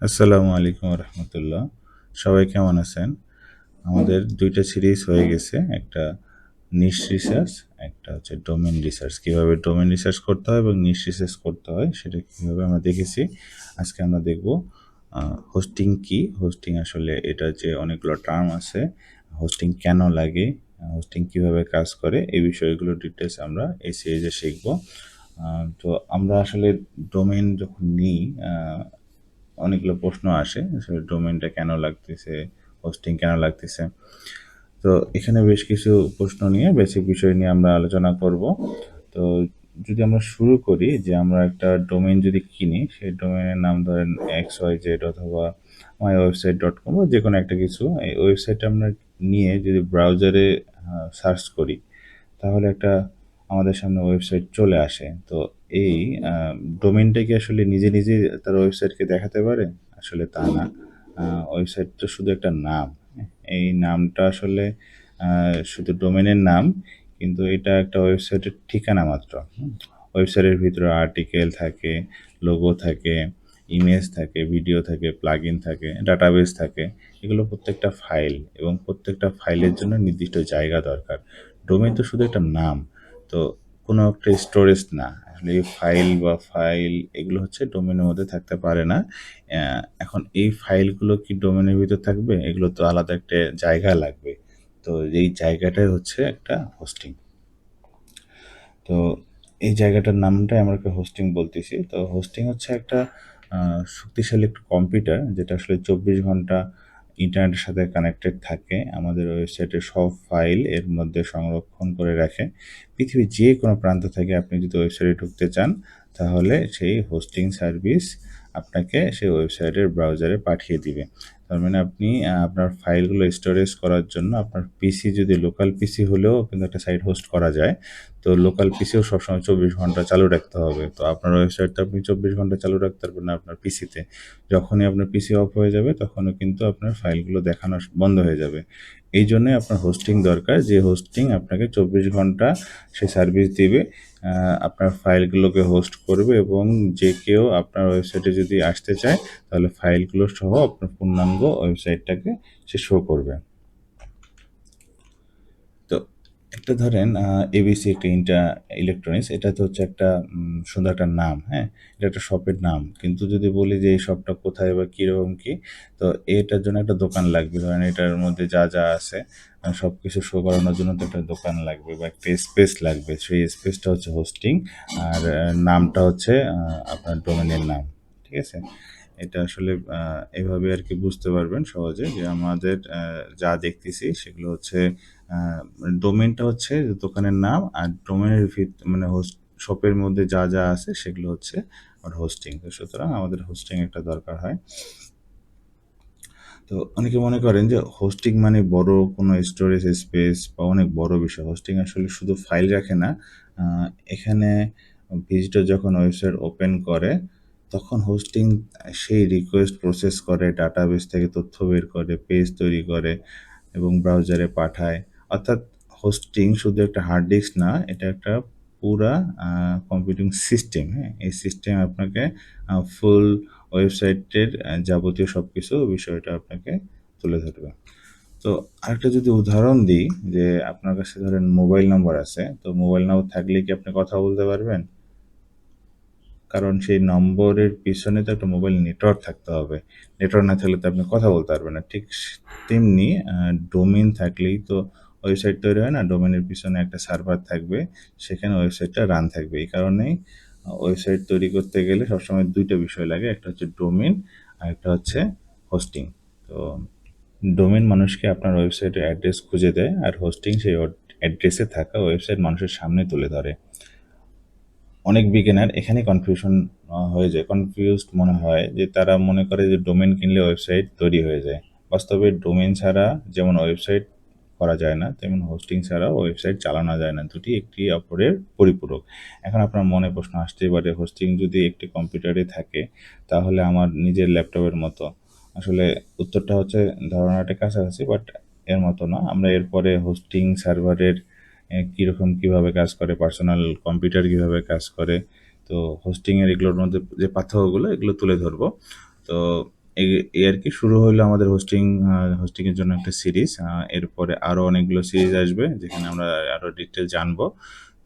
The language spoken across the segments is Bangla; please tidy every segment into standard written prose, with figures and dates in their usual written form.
আসসালামু আলাইকুম রহমতুল্লাহ। সবাই কেমন আছেন? আমাদের ২টা সিরিজ হয়ে গেছে। একটা নিশ রিসার্চ, একটা হচ্ছে ডোমেইন রিসার্চ। কিভাবে ডোমেইন রিসার্চ করতে হয় এবং নিশ রিসার্চ করতে হয় সেটা কিভাবে আমরা দেখেছি। আজকে আমরা দেখব হোস্টিং কি? হোস্টিং আসলে এটার যে অনেকগুলো টার্ম আছে, হোস্টিং কেন লাগে, হোস্টিং কিভাবে কাজ করে এই বিষয়গুলো ডিটেইলস আমরা এই সিরিজে শিখব। তো আমরা আসলে ডোমেইন যখন নিই অনেকগুলো প্রশ্ন আসে আসলে ডোমেইনটা কেন লাগতেছে, হোস্টিং কেন লাগতেছে। তো এখানে বেশ কিছু প্রশ্ন নিয়ে বেসিক বিষয় নিয়ে আমরা আলোচনা করব। তো যদি আমরা শুরু করি যে আমরা একটা ডোমেইন যদি কিনি, সেই ডোমেইনের নাম ধরেন XYZ অথবা mywebsite.com বা যেকোনো একটা কিছু। এই ওয়েবসাইটটা আমরা নিয়ে যদি ব্রাউজারে সার্চ করি তাহলে একটা আমাদের সামনে ওয়েবসাইট চলে আসে। তো এই আ ডোমেইনটা কি আসলে নিজে, নিজে তার ওয়েবসাইটকে দেখাতে পারে? আসলে তা না। আ ওয়েবসাইট তো শুধু একটা নাম। হ্যাঁ? এই নামটা আসলে আ শুধু ডোমেইনের নাম, কিন্তু এটা একটা ওয়েবসাইটের ঠিকানা মাত্র। ওয়েবসাইটের ভিতরে আর্টিকেল থাকে, লোগো থাকে, ইমেজ থাকে, ভিডিও থাকে, প্লাগইন থাকে, ডাটাবেস থাকে। এগুলো প্রত্যেকটা ফাইল এবং প্রত্যেকটা ফাইলের জন্য নির্দিষ্ট জায়গা দরকার। ডোমেইন তো শুধু একটা নাম। তো কোনো একটা স্টোরেজ না। আসলে এই ফাইল এগুলো হচ্ছে ডোমেইনের মধ্যে থাকতে পারে না। এখন এই ফাইলগুলো কি ডোমেইনের ভিতর থাকবে? এগুলো তো আলাদা একটা জায়গা লাগবে। তো এই জায়গাটাই হচ্ছে একটা হোস্টিং। তো এই জায়গাটার নামটাই আমরা হোস্টিং বলতেছি। তো হোস্টিং হচ্ছে একটা আ শক্তিশালী একটা কম্পিউটার যেটা আসলে ২৪ ঘন্টা ইন্টারনেটের সাথে কানেক্টেড থাকে। আমাদের ওয়েবসাইটের সব ফাইল এর মধ্যে সংরক্ষণ করে রাখে। পৃথিবীর যেকোনো প্রান্ত থেকে আপনি যদি ওয়েবসাইটে ঢুকতে চান, তাহলে সেই হোস্টিং সার্ভিস আপনাকে সেই ওয়েবসাইটের ব্রাউজারে পাঠিয়ে দিবে। তার মানে আপনি আপনার ফাইলগুলো স্টোরেজ করার জন্য আপনার পিসি যদি লোকাল পিসি হলেও কিন্তু একটা সাইট হোস্ট করা যায়। তো লোকাল পিসিও সবসময় ২৪ ঘন্টা চালু রাখতে হবে। তো আপনার ওয়েবসাইটটা আপনি ২৪ ঘন্টা চালু রাখতে পারবেন না আপনার পিসিতে। যখনই আপনার পিসি অফ হয়ে যাবে, তখনও কিন্তু আপনার ফাইলগুলো দেখানো বন্ধ হয়ে যাবে। এইজন্যই আপনার হোস্টিং দরকার, যে হোস্টিং আপনাকে ২৪ ঘন্টা সে সার্ভিস দিবে। আ আপনার ফাইলগুলোকে হোস্ট করবে এবং যে কেউ আপনার ওয়েবসাইটে যদি আসতে চায়, তাহলে ফাইলগুলো সহ আপনার পূর্ণাঙ্গ ওয়েবসাইটটাকে সে শো করবে। তো একটা ধরেন এবিসি একটা ইলেকট্রনিক্স, এটা তো হচ্ছে একটা সুন্দর একটা নাম, হ্যাঁ? এটা একটা শপের নাম। কিন্তু যদি বলি যে এই শপটা কোথায় বা কিরকম কি? তো এটার জন্য একটা দোকান লাগবে। ধরেন এটার মধ্যে যা, যা আছে সবকিছু শো করানোর জন্য তো একটা দোকান লাগবে বা একটা স্পেস লাগবে। সেই স্পেসটা হচ্ছে হোস্টিং। আর নামটা হচ্ছে আপনার ডোমেইনের নাম। ঠিক আছে? এটা আসলে এভাবে আরকি বুঝতে পারবেন সহজে যে আমাদের যা দেখতেছি সেগুলো হচ্ছে আ ডোমেইনটা হচ্ছে দোকানের নাম, আর ডোমেইনের মানে শপের মধ্যে যা, যা আছে সেগুলো হচ্ছে হোস্টিং। তো সুতরাং আমাদের হোস্টিং একটা দরকার হয়। তো অনেকে মনে করেন যে হোস্টিং মানে বড় কোনো স্টোরেজ স্পেস বা অনেক বড় বিষয়। হোস্টিং আসলে শুধু ফাইল রাখে না। আ এখানে ভিজিটর যখন ওয়েবসাইট ওপেন করে, তখন হোস্টিং সেই রিকোয়েস্ট প্রসেস করে, ডাটাবেস থেকে তথ্য বের করে, পেজ তৈরি করে এবং ব্রাউজারে পাঠায়। অর্থাৎ হোস্টিং শুধু একটা হার্ড ডিস্ক না, এটা একটা পুরা আ কম্পিউটিং সিস্টেম, হ্যাঁ? এই সিস্টেম আপনাকে ফুল ওয়েবসাইটের যাবতীয় সবকিছু বিষয়টা আপনাকে তুলে ধরবে। তো আরেকটা যদি উদাহরণ দিই যে, আপনার কাছে ধরেন মোবাইল নাম্বার আছে। তো মোবাইল নাম্বার থাকলে কি আপনি কথা বলতে পারবেন? কারণ সেই নম্বরের পিছনে তো একটা মোবাইল নেটওয়ার্ক থাকতে হবে। নেটওয়ার্ক না থাকলে তো আপনি কথা বলতে পারবেন না। ঠিক তেমনি ডোমেইন থাকলেই তো ওয়েবসাইট তৈরি হয় না? ডোমেইনের পিছনে একটা সার্ভার থাকবে, সেখানে ওয়েবসাইটটা রান থাকবে। এই কারণেই ওয়েবসাইট তৈরি করতে গেলে সবসময় ২ টা বিষয় লাগে। একটা হচ্ছে ডোমেইন, আরেকটা হচ্ছে হোস্টিং। তো ডোমেইন মানুষকে আপনার ওয়েবসাইটের অ্যাড্রেস খুঁজে দেয়, আর হোস্টিং সেই অ্যাড্রেসে থাকা ওয়েবসাইট মানুষের সামনে তুলে ধরে। অনেক বিগিনার এখানেই কনফিউশন হয়ে যায়। কনফিউজড মনে হয় যে তারা মনে করে যে ডোমেইন কিনলে ওয়েবসাইট তৈরি হয়ে যায়। বাস্তবে ডোমেইন ছাড়া যেমন ওয়েবসাইট করা যায় না, তেমন হোস্টিং ছাড়াও ওয়েবসাইট চালানো যায় না। দুটি একটি অপরের পরিপূরক। এখন আপনার মনে প্রশ্ন আসতেই পারে, হোস্টিং যদি একটি কম্পিউটারে থাকে, তাহলে আমার নিজের ল্যাপটপের মতো। আসলে উত্তরটা হচ্ছে ধারণাটা কাছাকাছি, বাট এর মতো না। আমরা এরপরে হোস্টিং সার্ভারের কিরকম কিভাবে কাজ করে, পার্সোনাল কম্পিউটার কিভাবে কাজ করে, তো হোস্টিং এর এগুলোর মধ্যে যে পার্থক্যগুলো এগুলো তুলে ধরবো। তো এই আর কি শুরু হইলো আমাদের হোস্টিংয়ের জন্য একটা সিরিজ। এরপরে আরও অনেকগুলো সিরিজ আসবে যেখানে আমরা আরও ডিটেল জানবো।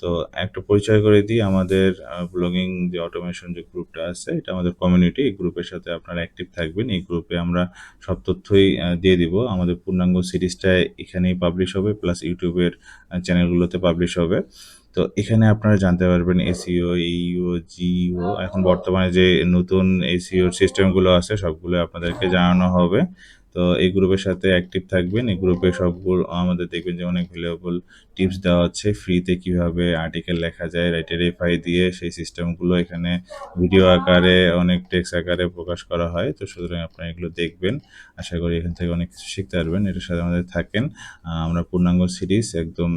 তো একটা পরিচয় করে দিই, আমাদের ব্লগিং যে অটোমেশন যে গ্রুপটা আছে এটা আমাদের কমিউনিটি। এই গ্রুপের সাথে আপনারা অ্যাক্টিভ থাকবেন। এই গ্রুপে আমরা সব তথ্যই দিয়ে দিব। আমাদের পূর্ণাঙ্গ সিরিজটা এখানেই পাবলিশ হবে, প্লাস ইউটিউবের চ্যানেলগুলোতে পাবলিশ হবে। তো এখানে আপনারা জানতে পারবেন এসইও, এইইও, জিইও, এখন বর্তমানে যে নতুন এসইওর সিস্টেমগুলো আছে সবগুলো আপনাদেরকে জানানো হবে। তো এই গ্রুপের সাথে অ্যাক্টিভ থাকবেন। এই গ্রুপে সবগুলো আমাদের দেখবেন যে অনেক ভ্যালুয়েবল টিপস দেওয়া হচ্ছে। ফ্রিতে কিভাবে আর্টিকেল লেখা যায় রাইটারইফাই দিয়ে, সেই সিস্টেমগুলো এখানে ভিডিও আকারে, অনেক টেক্সট আকারে প্রকাশ করা হয়। তো সুতরাং আপনারা এগুলো দেখবেন। আশা করি এখান থেকে অনেক কিছু শিখতে পারবেন। এটার সাথে আমাদের থাকেন। আমরা পূর্ণাঙ্গ সিরিজ একদম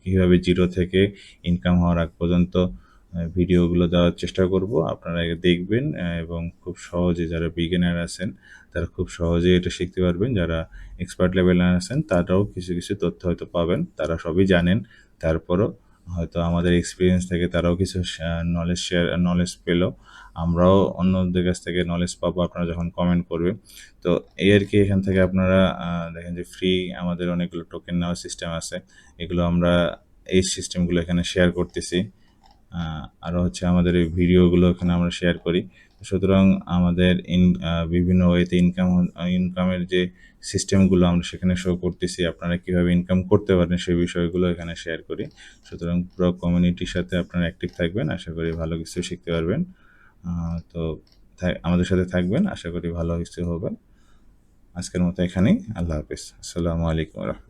কীভাবে জিরো থেকে ইনকাম হওয়ার আগ পর্যন্ত ভিডিওগুলো দেওয়ার চেষ্টা করব। আপনারা দেখবেন এবং খুব সহজে, যারা বিগিনার আছেন তারা খুব সহজেই এটা শিখতে পারবেন। যারা এক্সপার্ট লেভেলে আছেন তারাও কিছু কিছু তথ্য হয়তো পাবেন, তারা সবই জানেন। তারপরও হয়তো আমাদের এক্সপিরিয়েন্স থেকে তারাও কিছু নলেজ পেলো। আমরাও অন্যদের কাছ থেকে নলেজ পাবো আপনারা যখন কমেন্ট করবে। তো এই আর কি, এখান থেকে আপনারা দেখেন যে ফ্রি আমাদের অনেকগুলো টোকেন নেওয়ার সিস্টেম আছে। এগুলো আমরা এই সিস্টেমগুলো এখানে শেয়ার করতেছি। আরও হচ্ছে আমাদের এই ভিডিওগুলো এখানে আমরা শেয়ার করি। সুতরাং আমাদের বিভিন্ন ওয়েতে ইনকামের যে সিস্টেমগুলো আমরা সেখানে শো করতেছি। আপনারা কীভাবে ইনকাম করতে পারেন সেই বিষয়গুলো এখানে শেয়ার করি। সুতরাং পুরো কমিউনিটির সাথে আপনারা অ্যাক্টিভ থাকবেন। আশা করি ভালো কিছু শিখতে পারবেন। তো আমাদের সাথে থাকবেন, আশা করি ভালো কিছু হবে। আজকের মতো এখানেই। আল্লাহ হাফিজ। আসসালামু আলাইকুম।